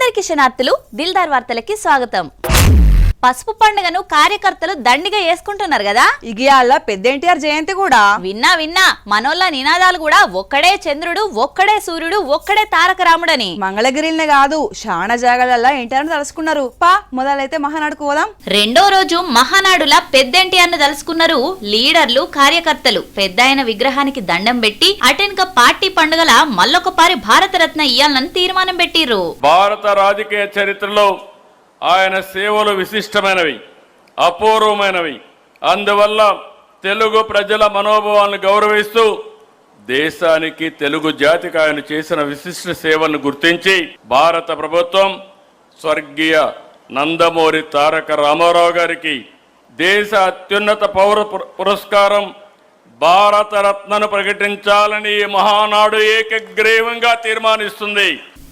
అందరికీ శనార్థులు దిల్దార్ వార్తలకి స్వాగతం. పసుపు పండుగను కార్యకర్తలు దండిగా చేసుకుంటున్నారు కదా. ఇగియాల పెద్ద ఎన్టీఆర్ జయంతి కూడా. విన్నా మనోళ్ళ నినాదాలు కూడా ఒక్కడే చంద్రుడు, ఒక్కడే సూర్యుడు, ఒక్కడే తారక రాముడని. మంగళగిరినే కాదు శానా జాగాలల్లా ఎన్టీఆర్ తలుసుకున్నారు. మొదలైతే మహానాడుకు పోదాం. రెండో రోజు మహానాడులా పెద్ద ఎన్టీఆర్ ను తలుసుకున్నారు లీడర్లు, కార్యకర్తలు. పెద్దాయన విగ్రహానికి దండం పెట్టి అటెన్క పార్టీ పండుగల మల్లొకపారి భారతరత్న ఇయ్యాలని తీర్మానం పెట్టిర్రు. భారత రాజకీయ చరిత్రలో ఆయన సేవలు విశిష్టమైనవి, అపూర్వమైనవి. అందువల్ల తెలుగు ప్రజల మనోభావాలను గౌరవిస్తూ దేశానికి, తెలుగు జాతికి ఆయన చేసిన విశిష్ట సేవలను గుర్తించి భారత ప్రభుత్వం స్వర్గీయ నందమూరి తారక రామారావు గారికి దేశ అత్యున్నత పౌర పురస్కారం భారతరత్నను ప్రకటించాలని మహానాడు ఏకగ్రీవంగా తీర్మానిస్తుంది.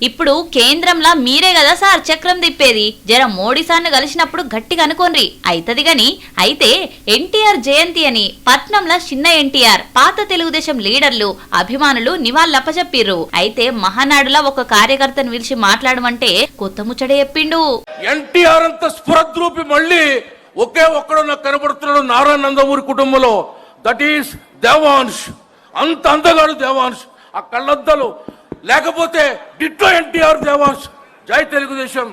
ఇప్పుడు కేంద్రంలో మీరే కదా సార్ చక్రం తిప్పేది. జర మోడీ సార్ను కలిసినప్పుడు గట్టిగా అనుకోండి అయితది గని. అయితే ఎన్టీఆర్ జయంతి అని పట్నంలో చిన్న ఎన్టీఆర్, పాత తెలుగుదేశం లీడర్లు, అభిమానులు నివాళులప్పచెప్పిర్రు. అయితే మహానాడులో ఒక కార్యకర్తను పిలిచి మాట్లాడమంటే కొత్త ముచ్చడే చెప్పిండు. ఎన్టీఆర్ అంత స్ఫురద్రూపి మళ్ళీ ఒకే ఒక్కడు నాకు కనబడుతున్నాడు నారాయణ నందమూరి కుటుంబంలో. That is Devansh. అంత అందగాడు దేవాంశ్. ఆ కళ్ళద్దలు లేకపోతే డిట్టో ఎన్టీఆర్ దేవాంశ్. జై తెలుగుదేశం,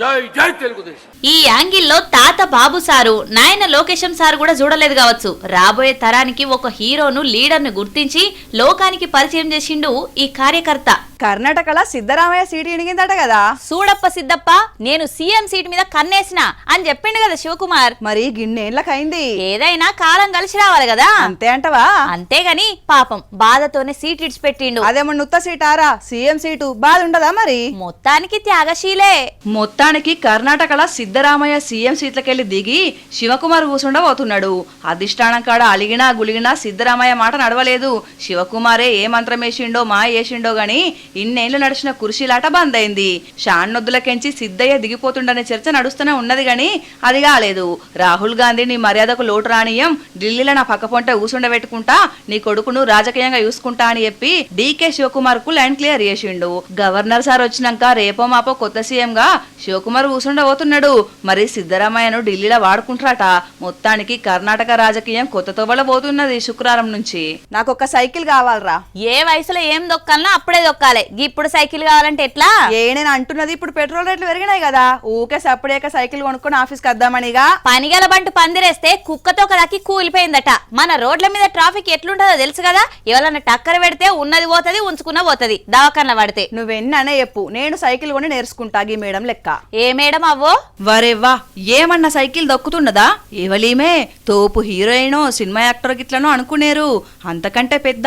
జై జై తెలుగుదేశం. ఈ యాంగిల్లో తాత బాబు సారు, నాయన లోకేశం సార్ కూడా చూడలేదు కావచ్చు. రాబోయే తరానికి ఒక హీరోను, లీడర్ను గుర్తించి లోకానికి పరిచయం చేసిండు ఈ కార్యకర్త. కర్ణాటకలో సిద్ధరామయ్య సీటు ఇడిగిందట కదా. సూడప్ప సిద్ధప్ప, నేను సీఎం సీట్ మీద కన్నేసిన అని చెప్పిండు కదా శివకుమార్. మరి గిన్నేళ్ళకైంది. ఏదైనా కాలం కలిసి రావాలి కదా. అంతే అంటవా? అంతేగాని పాపం బాధతోనే సీట్ ఇడిచిపెట్టిండు. అదేమన్నా ఉత్త సీటారా? సీఎం సీటు బాధ ఉండదా? మరి మొత్తానికి త్యాగశీలే. మొత్తానికి కర్ణాటకలో సిద్ధరామయ్య సీఎం సీట్లకెళ్లి దిగి శివకుమార్ కూసుండబోతున్నాడు. అధిష్టానం కాడ అలిగినా గులిగినా సిద్ధరామయ్య మాట నడవలేదు. శివకుమారే ఏ మంత్రం వేసిండో మా వేసిండో గాని ఇన్నేళ్లు నడిచిన కుర్చీలాట బంద్ అయింది. షాన్నొద్దులకెంచి సిద్ధయ్య దిగిపోతుండనే చర్చ నడుస్తూనే ఉన్నది గాని అది కాలేదు. రాహుల్ గాంధీ నీ మర్యాదకు లోటు రానియం, ఢిల్లీలో నా పక్క పొంట ఊసుండబెట్టుకుంటా, నీ కొడుకును రాజకీయంగా చూసుకుంటా అని చెప్పి డీకే శివకుమార్ కు లైన్ క్లియర్ చేసిండు. గవర్నర్ సార్ వచ్చినాక రేపో మాపో కొత్త సీఎం గా శివకుమార్ కూసుండబోతున్నాడు. మరి సిద్ధరామయ్యను ఢిల్లీలో వాడుకుంటారట. మొత్తానికి కర్ణాటక రాజకీయం కొత్త తోబలబోతున్నది శుక్రవారం నుంచి. నాకు ఒక సైకిల్ కావాలరా. ఏ వయసులో ఏం దొక్కాలన్నా అప్పుడే దొక్కాలి. ఇప్పుడు సైకిల్ కావాలంటే ఎట్లా? నేను అంటున్నది ఇప్పుడు పెట్రోల్ రేట్లు పెరిగినాయి కదా, ఊకే సప్పుడేక సైకిల్ కొనుక్కొని ఆఫీస్కి వద్దామనిగా. పనిగల బంటు పందిరేస్తే కుక్కతో కదాకి కూలిపోయిందట. మన రోడ్ల మీద ట్రాఫిక్ ఎట్లుంటుందో తెలుసు కదా. ఎవరన్నా టక్కర పెడితే ఉన్నది పోతది, ఉంచుకున్న పోతది. దవాఖానలో పడితే నువ్వెన్ననే చెప్పు, నేను సైకిల్ కొని నేర్చుకుంటా ఈ మేడం లెక్క. ఏ మేడం అవ్వో? వరేవ్వా, ఏమన్నా సైకిల్ దొక్కుతున్నదా? ఎవలీమే తోపు హీరోయినో, సినిమా యాక్టర్ గిట్లనో అనుకునేరు. అంతకంటే పెద్ద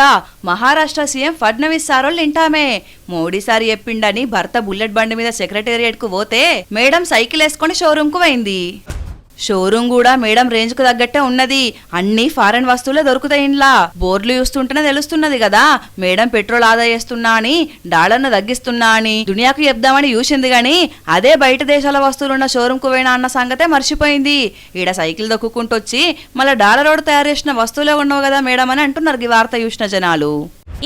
మహారాష్ట్ర సీఎం ఫడ్నవీస్ సారోళ్ళు ఇంటామే. మోడీ సారి చెప్పిండని భర్త బుల్లెట్ బండి మీద సెక్రటేరియట్ కు పోతే మేడం సైకిల్ వేసుకుని షోరూమ్ కు పోయింది. షోరూమ్ కూడా మేడం రేంజ్ కు తగ్గట్టే ఉన్నది. అన్ని ఫారెన్ వస్తువులే దొరుకుతాయి. ఇంట్లో బోర్డులు చూస్తుంటేనే తెలుస్తున్నది కదా. మేడం పెట్రోల్ ఆదా చేస్తున్నా అని, డాలర్ను తగ్గిస్తున్నా అని దునియాకు చెప్దామని చూసింది గాని అదే బయట దేశాల వస్తువులున్న షోరూమ్ కు పోయినా అన్న సంగతే మర్చిపోయింది. ఈడ సైకిల్ దొక్కుంటూ వచ్చి మళ్ళీ డాలర్ రోడ్డు తయారు చేసిన వస్తువులే ఉండవు కదా మేడం అని అంటున్నారు ఈ వార్త చూసిన జనాలు.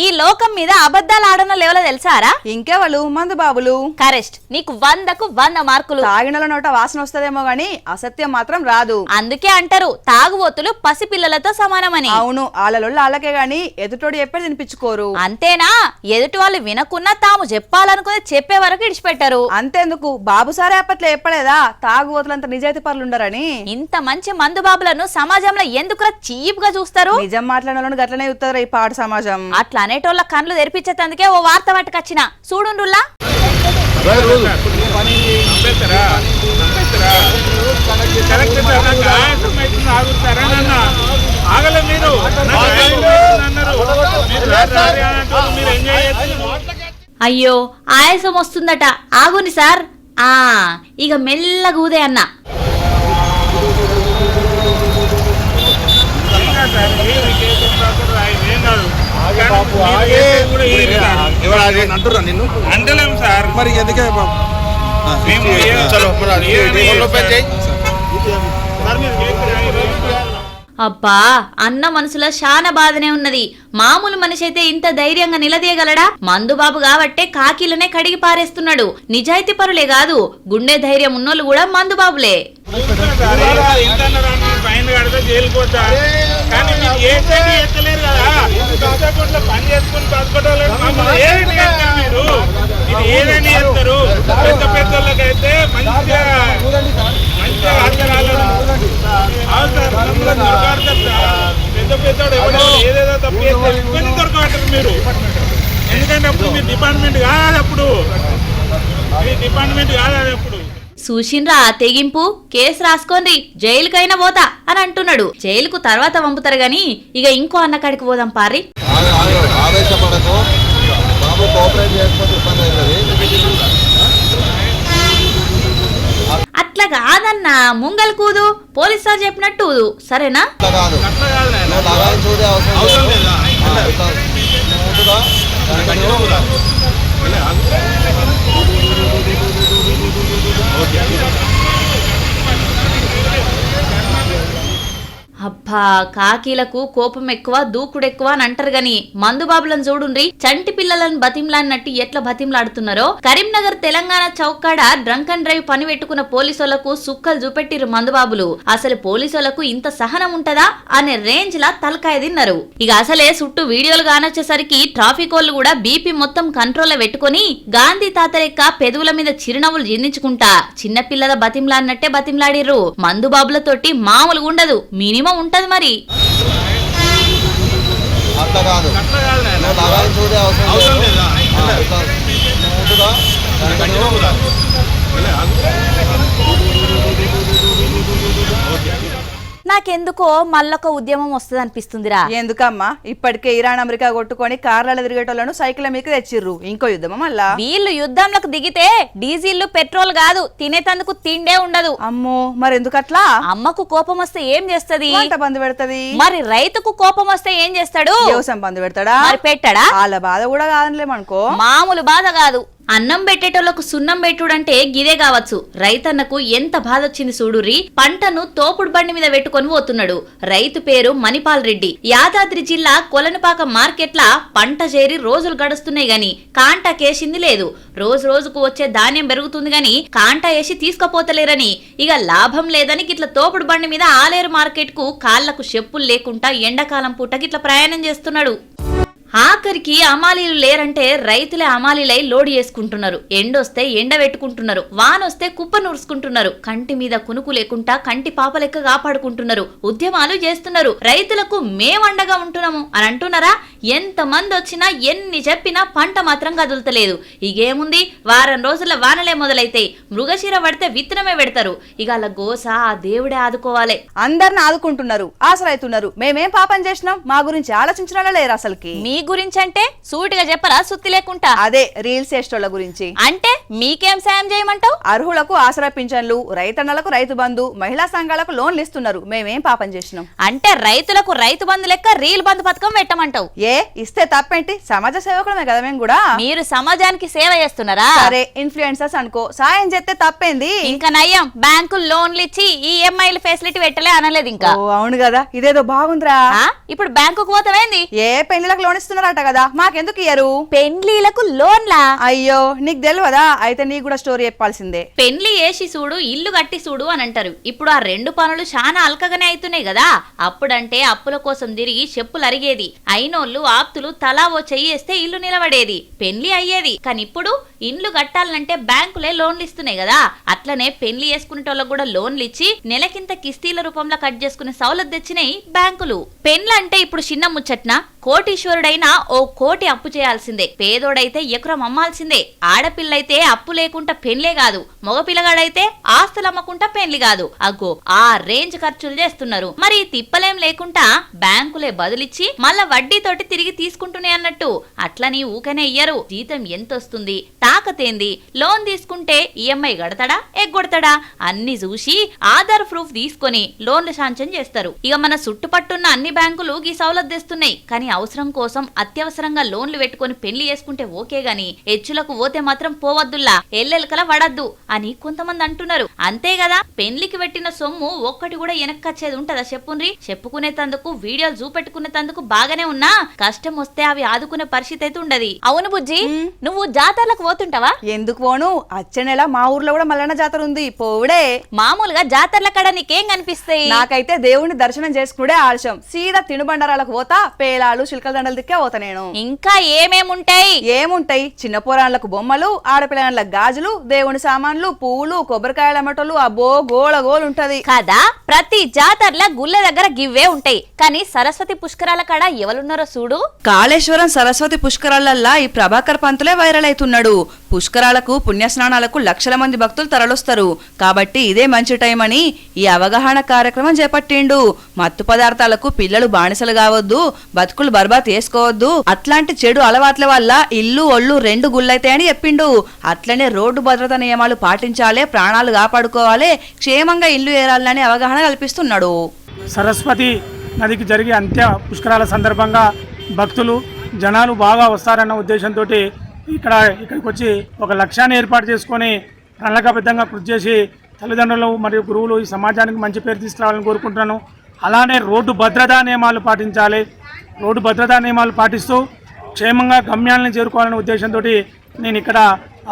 ఈ లోకం మీద అబద్ధాలు ఆడన లేవలో తెలుసారా? ఇంకెవలు? మందు బాబులు. కరెస్ట్. నీకు 100కు 100 మార్కులు. తాగినల నోట వాసన వస్తదేమో గాని అసత్యం మాత్రం రాదు. అందుకే అంటారు తాగుబోతులు పసిపిల్లలతో సమానమని. అవును, ఆళ్ళలో వాళ్ళకే గాని ఎదుటోడు చెప్పేది వినిపించుకోరు. అంతేనా? ఎదుటి వాళ్ళు వినకున్నా తాము చెప్పాలనుకుని చెప్పే వరకు ఇడిచిపెట్టారు. అంతేందుకు, బాబు సారే అప్పట్లో చెప్పలేదా తాగుబోతులంత నిజాయితీ పరులుండరని? ఇంత మంచి మందు బాబులను సమాజంలో ఎందుకు చీప్ గా చూస్తారు? నిజం మాట్లాడిన గట్లనే చూస్తారు ఈ పాడు సమాజం. అట్లా అనేటోళ్ళ కళ్ళు తెరిపించేందుకే ఓ వార్త పట్టుకొచ్చిన. చూడుండ్రులా. అయ్యో ఆయాసం వస్తుందట, ఆగుని సార్. ఇక మెల్లగా ఊదే అన్న. అంటలేం సార్. మరి ఎందుకే అబ్బా అన్న మనసులో శాన బాధనే ఉన్నది. మామూలు మనిషి అయితే ఇంత ధైర్యంగా నిలదీయగలడా? మందుబాబు కాబట్టే కాకీలనే కడిగి పారేస్తున్నాడు. నిజాయితీ పరులే కాదు, గుండె ధైర్యం ఉన్నోళ్ళు కూడా మందుబాబులే. ఫైన్ కడితే జైలుకోతా కానీ మీరు ఏ సైడ్ ఎత్తలేరు కదా. పని చేసుకుని బతుకోవడం మీరు ఇది ఏదైనా చేస్తారు. పెద్ద పెద్దోళ్ళకైతే మంచిగా మంచిగా ఆచరాలను అవును సార్ దొరకడతారు సార్. పెద్ద పెద్దోడు ఎవడో ఏదేదో తప్పు చేస్తారు ఇబ్బంది దొరకబడతారు మీరు. ఎందుకంటే అప్పుడు మీ డిపార్ట్మెంట్ కాదు, అప్పుడు మీ డిపార్ట్మెంట్ కాదు అది. అప్పుడు చూసిండ్రా తెగింపు, కేసు రాసుకోండి జైలుకైనా పోతా అని అంటున్నాడు. జైలుకు తర్వాత పంపుతారు గాని ఇక ఇంకో అన్న కాడికి పోదాం పారి. ఆవేశపడకు బాబు, కోఆపరేట్ చేయకపోతే ఇబ్బంది అవుతుంది. అట్లా కాదన్నా, ముంగల్ కూదు పోలీస్ సార్ చెప్పినట్టు ఊదు, సరేనా? అట్లా కాదు, నువ్వు లగాయి చూడే అవసరం లేదు. అబ్బా కాకీలకు కోపం ఎక్కువ, దూకుడు ఎక్కువ అని అంటారు గాని మందుబాబులను చూడుండ్రి చంటి పిల్లలను బతిమ్లాడినట్టు ఎట్లా బతిమ్లాడుతున్నారో. కరీంనగర్ తెలంగాణ చౌకాడ డ్రంక్ అండ్ డ్రైవ్ పని పెట్టుకున్న పోలీసులకు సుక్కలు చూపెట్టిరు మందుబాబులు. అసలు పోలీసులకు ఇంత సహనం ఉంటదా అనే రేంజ్ లా తలకాయ తిన్నారు. ఇక అసలే చుట్టూ వీడియోలు కానొచ్చేసరికి ట్రాఫిక్ వాళ్ళు కూడా బీపీ మొత్తం కంట్రోల్ లో పెట్టుకుని గాంధీ తాత లెక్క పెదవుల మీద చిరునవ్వులు జిన్నించుకుంటా చిన్నపిల్లల బతిమ్లాడినట్టే బతిమ్లాడిర్రు. మందుబాబులతోటి మామూలుగా ఉండదు, మినిమం ఉంటది మరి. అట్లా కాదు, నువ్వు లగాయి చూడే అవసరం లేదు. నాకెందుకో మళ్ళొక ఉద్యమం వస్తుంది అనిపిస్తుందిరా. ఎందుకమ్మా, ఇప్పటికే ఇరాన్ అమెరికా కొట్టుకొని కార్లలో తిరిగేటోళ్లను సైకిల్ మీకు తెచ్చిర్రు, ఇంకో యుద్ధమా మళ్ళా? వీళ్ళు యుద్ధంలోకి దిగితే డీజిల్ పెట్రోల్ కాదు, తినేటందుకు తిండే ఉండదు. అమ్మో, మరెందుకట్లా? అమ్మకు కోపం వస్తే ఏం చేస్తది? వంట బంద్ పెడతది. మరి రైతుకు కోపం వస్తే ఏం చేస్తాడు? వ్యవసాయం బంద్ పెడతాడా? మరి పెట్టడా? వాళ్ళ బాధ కూడా కాదనిలేమనుకో, మామూలు బాధ కాదు. అన్నం పెట్టేటోళ్లకు సున్నం పెట్టుడంటే గిదే కావచ్చు. రైతన్నకు ఎంత బాధ వచ్చింది చూడుర్రి. పంటను తోపుడు బండి మీద పెట్టుకొని పోతున్నాడు. రైతు పేరు మణిపాల్ రెడ్డి. యాదాద్రి జిల్లా కొలనుపాక మార్కెట్ల పంట చేరి రోజులు గడుస్తున్నాయి గాని కాంటా కేసింది లేదు. రోజు రోజుకు వచ్చే ధాన్యం పెరుగుతుంది గాని కాంటా వేసి తీసుకుపోతలేరని ఇక లాభం లేదని గిట్ల తోపుడు బండి మీద ఆలేరు మార్కెట్ కు కాళ్లకు చెప్పులు లేకుండా ఎండాకాలం పూట గిట్ల ప్రయాణం చేస్తున్నాడు. ఆఖరికి అమాలీలు లేరంటే రైతులే అమాలీలై లోడ్ చేసుకుంటున్నారు. ఎండొస్తే ఎండ పెట్టుకుంటున్నారు, వానొస్తే కుప్ప నూరుసుకుంటున్నారు. కంటి మీద కునుకు లేకుండా కంటి పాప లెక్క కాపాడుకుంటున్నారు. ఉద్యమాలు చేస్తున్నారు. రైతులకు మేమండగా ఉంటున్నాము అని అంటున్నారా? ఎంత మంది వచ్చినా ఎన్ని చెప్పినా పంట మాత్రం కదులుతలేదు. ఇగేముంది, వారం రోజుల వానలే మొదలైతాయి. మృగశిర పడితే విత్తనమే పెడతారు. ఇక అలా గోస ఆ దేవుడే ఆదుకోవాలి. అందరిని ఆదుకుంటున్నారు, ఆసరైతున్నారు. మేమేం పాపం చేసినాం? మా గురించి ఆలోచించిన లేరు అసలుకి. మీ గురించి అంటే సూటిగా చెప్పరా, సుత్తి లేకుండా? అదే రీల్స్ చేసేటోళ్ళ గురించి. అంటే మీకేం సాయం చేయమంటావు? అర్హులకు ఆసరా పింఛన్లు, రైతన్నలకు రైతు బంధు, మహిళా సంఘాలకు లోన్లు ఇస్తున్నారు. మేమేం పాపం చేసినాం? అంటే రైతులకు రైతు బంధు లెక్క రీల్ బంధు పథకం పెట్టమంటావు? ఏ ఇస్తే తప్పేంటి? సమాజ సేవకులమే కదా మేము కూడా. మీరు సమాజానికి సేవ చేస్తున్నారా? సరే ఇన్ఫ్లుయెన్సర్స్ అనుకో, సాయం చేస్తే తప్పేంది? ఇంకా నయ్యం, బ్యాంకులు లోన్లు ఇచ్చి ఈఎంఐలు ఫెసిలిటీ పెట్టలే అనలేదు ఇంకా. ఓ అవును కదా, ఇదేదో బాగుందిరా. ఇప్పుడు బ్యాంకుకు పోతావేంది? ఏ పెళ్లిలకు లోన్ ఇస్తున్నారట కదా, మాకెందుకు ఇయ్యరు? పెండ్లీలకు లోన్లా? అయ్యో నీకు తెలియదా? అయితే నీకు కూడా స్టోరీ చెప్పాల్సిందే. పెండ్లి వేసి చూడు, ఇల్లు కట్టి చూడు అని అంటారు. ఇప్పుడు ఆ రెండు పనులు చాలా అల్కగానే అవుతున్నాయి కదా. అప్పుడంటే అప్పుల కోసం తిరిగి చెప్పులు అరిగేది, అయినోళ్ళు ఆప్తులు తలా ఓ చెయ్యేస్తే ఇల్లు నిలబడేది, పెండ్లి అయ్యేది. కానీ ఇప్పుడు ఇండ్లు కట్టాలంటే బ్యాంకులే లోన్లు ఇస్తున్నాయి కదా. అట్లనే పెండ్లి చేసుకునేటోళ్ళకు కూడా లోన్లు ఇచ్చి నెలకింత కిస్తీల రూపంలో కట్ చేసుకునే సౌలత్ తెచ్చినాయి బ్యాంకులు. పెండ్లు అంటే ఇప్పుడు చిన్న ముచ్చట్న, కోటీశ్వరుడైనా ఓ కోటి అప్పు చేయాల్సిందే, పేదోడైతే ఎకరం అమ్మాల్సిందే. ఆడపిల్లైతే అప్పు లేకుండా పెండ్లే కాదు, మగపిల్లగాడైతే ఆస్తులు అమ్మకుండా పెండ్లి కాదు. అగ్గో ఆ రేంజ్ ఖర్చులు చేస్తున్నారు. మరి తిప్పలేం లేకుండా బ్యాంకులే బదులిచ్చి మళ్ళా వడ్డీతోటి తిరిగి తీసుకుంటున్నాయి అన్నట్టు. అట్లని ఊకనే ఇయ్యరు. జీతం ఎంతొస్తుంది, తాకతేంది, లోన్ తీసుకుంటే ఈఎంఐ గడతాడా ఎగ్గొడతాడా అన్ని చూసి ఆధార్ ప్రూఫ్ తీసుకొని లోన్లు శాంక్షన్ చేస్తారు. ఇక మన చుట్టుపట్టున్న అన్ని బ్యాంకులు ఈ సౌలత్ తెస్తున్నాయి. కానీ అవసరం కోసం అత్యవసరంగా లోన్లు పెట్టుకొని పెళ్లి చేసుకుంటే ఓకే గాని హెచ్చులకు పోతే మాత్రం పోవద్దుల్లా ఎల్లెలకల వడద్దు అని కొంతమంది అంటున్నారు. అంతే కదా, పెళ్లికి పెట్టిన సొమ్ము ఒక్కటి కూడా వెనక్కచ్చేది ఉంటదా చెప్పుండ్రి? చెప్పుకునే తందుకు వీడియోలు చూపెట్టుకునే తందుకు బాగానే ఉన్నా కష్టం వస్తే అవి ఆదుకునే పరిస్థితి అయితే ఉండదు. అవును బుజ్జి, నువ్వు జాతరలకు పోతుంటావా? ఎందుకు పోను, వచ్చే నెల మా ఊర్లో కూడా మల్లన్న జాతర ఉంది, పోవుడే. మామూలుగా జాతరల కాడ నీకేం కనిపిస్తాయి? నాకైతే దేవుణ్ణి దర్శనం చేసుకునే ఆలస్యం, సీదా తినుబండారాలకు పోతా, పేలాలు చిలకల దండల దిక్కే పోతా నేను. ఇంకా ఏమేముంటాయి? ఏముంటాయి, చిన్న పోరాళ్ళకు బొమ్మలు, ఆడపిల్లలకు గాజులు, దేవుని సామాన్లు, పువ్వులు, కొబ్బరికాయల మటలు, అబ్బో గోళ గోలు ఉంటది కదా. ప్రతి జాతరల గుళ్ళ దగ్గర గివ్వే ఉంటాయి, కానీ సరస్వతి పుష్కరాల కాడ ఎవరున్నారో చూడు. కాళేశ్వరం సరస్వతి పుష్కరాలల్లా ఈ ప్రభాకర్ పంతులే వైరల్ అవుతున్నాడు. పుష్కరాలకు పుణ్యస్నానాలకు లక్షల మంది భక్తులు తరలిస్తారు కాబట్టి ఇదే మంచి టైం అని ఈ అవగాహన కార్యక్రమం చేపట్టిండు. మత్తు పదార్థాలకు పిల్లలు బానిసలు కావద్దు, బతుకులు బర్బాద్ చేసుకోవద్దు, అట్లాంటి చెడు అలవాట్ల వల్ల ఇల్లు ఒళ్ళు రెండు గుళ్ళైతాయని చెప్పిండు. అట్లనే రోడ్డు భద్రతా నియమాలు పాటించాలి, ప్రాణాలు కాపాడుకోవాలి, క్షేమంగా ఇల్లు ఏరాలని అవగాహన కల్పిస్తున్నాడు. సరస్వతి నదికి జరిగే అంత్య పుష్కరాల సందర్భంగా భక్తులు జనాలు బాగా వస్తారన్న ఉద్దేశంతో ఇక్కడికి వచ్చి ఒక లక్ష్యాన్ని ఏర్పాటు చేసుకొని ప్రణాళికాబద్ధంగా కృషి చేసి తల్లిదండ్రులు మరియు గురువులు ఈ సమాజానికి మంచి పేరు తీసుకురావాలని కోరుకుంటున్నాను. అలానే రోడ్డు భద్రతా నియమాలు పాటించాలి. రోడ్డు భద్రతా నియమాలు పాటిస్తూ క్షేమంగా గమ్యాలను చేరుకోవాలనే ఉద్దేశంతో నేను ఇక్కడ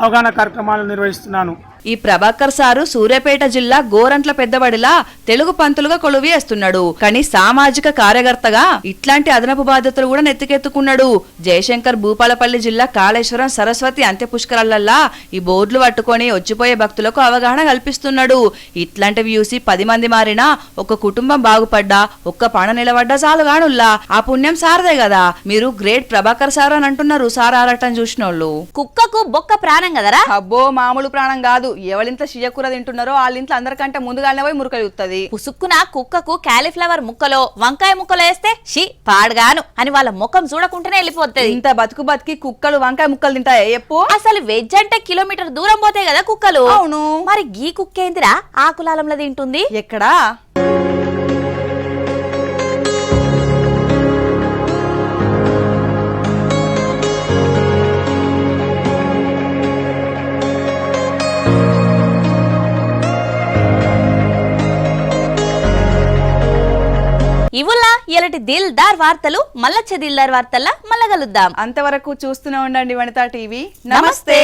అవగాహన కార్యక్రమాలు నిర్వహిస్తున్నాను. ఈ ప్రభాకర్ సారు సూర్యాపేట జిల్లా గోరంట్ల పెద్దబడిలా తెలుగు పంతులుగా కొలువి వేస్తున్నాడు. కానీ సామాజిక కార్యకర్తగా ఇట్లాంటి అదనపు బాధ్యతలు కూడా నెత్తికెత్తుకున్నాడు. జయశంకర్ భూపాలపల్లి జిల్లా కాళేశ్వరం సరస్వతి అంత్య పుష్కరాలల్లా ఈ బోర్డులు పట్టుకొని వచ్చిపోయే భక్తులకు అవగాహన కల్పిస్తున్నాడు. ఇట్లాంటివి చూసి 10 మంది మారినా ఒక కుటుంబం బాగుపడ్డా, ఒక్క పణ నిలబడ్డా చాలు గానుల్లా. ఆ పుణ్యం సారదే కదా. మీరు గ్రేట్ ప్రభాకర్ సారు అని అంటున్నారు సార్ ఆరాటం చూసినోళ్ళు. కుక్కకు బొక్క ప్రాణం కదరా? అబ్బో మామూలు ప్రాణం కాదు. ఎవరింట్లో షియ్యకూర తింటున్నారో వాళ్ళింట్లో అందరికంటే ముందుగానే పోయి మురకలుగుతుంది. పుసుక్కున కుక్కకు కాలీఫ్లవర్ ముక్కలో వంకాయ ముక్కలో వేస్తే షీ పాడుగాను అని వాళ్ళ ముఖం చూడకుండానే వెళ్ళిపోతుంది. ఇంత బతికి కుక్కలు వంకాయ ముక్కలు తింటాయా ఎప్పు? అసలు వెజ్ అంటే కిలోమీటర్ దూరం పోతాయి కదా కుక్కలు. అవును. మరి గీ కుక్కేందిరా ఆకులాలంలో తింటుంది? ఎక్కడా? ఇవుల్లా ఇలాంటి దిల్దార్ వార్తలు మళ్ళొచ్చే దిల్దార్ వార్తల్లా మళ్ళా కలుద్దాం. అంతవరకు చూస్తూనే ఉండండి వనితా టీవీ. నమస్తే.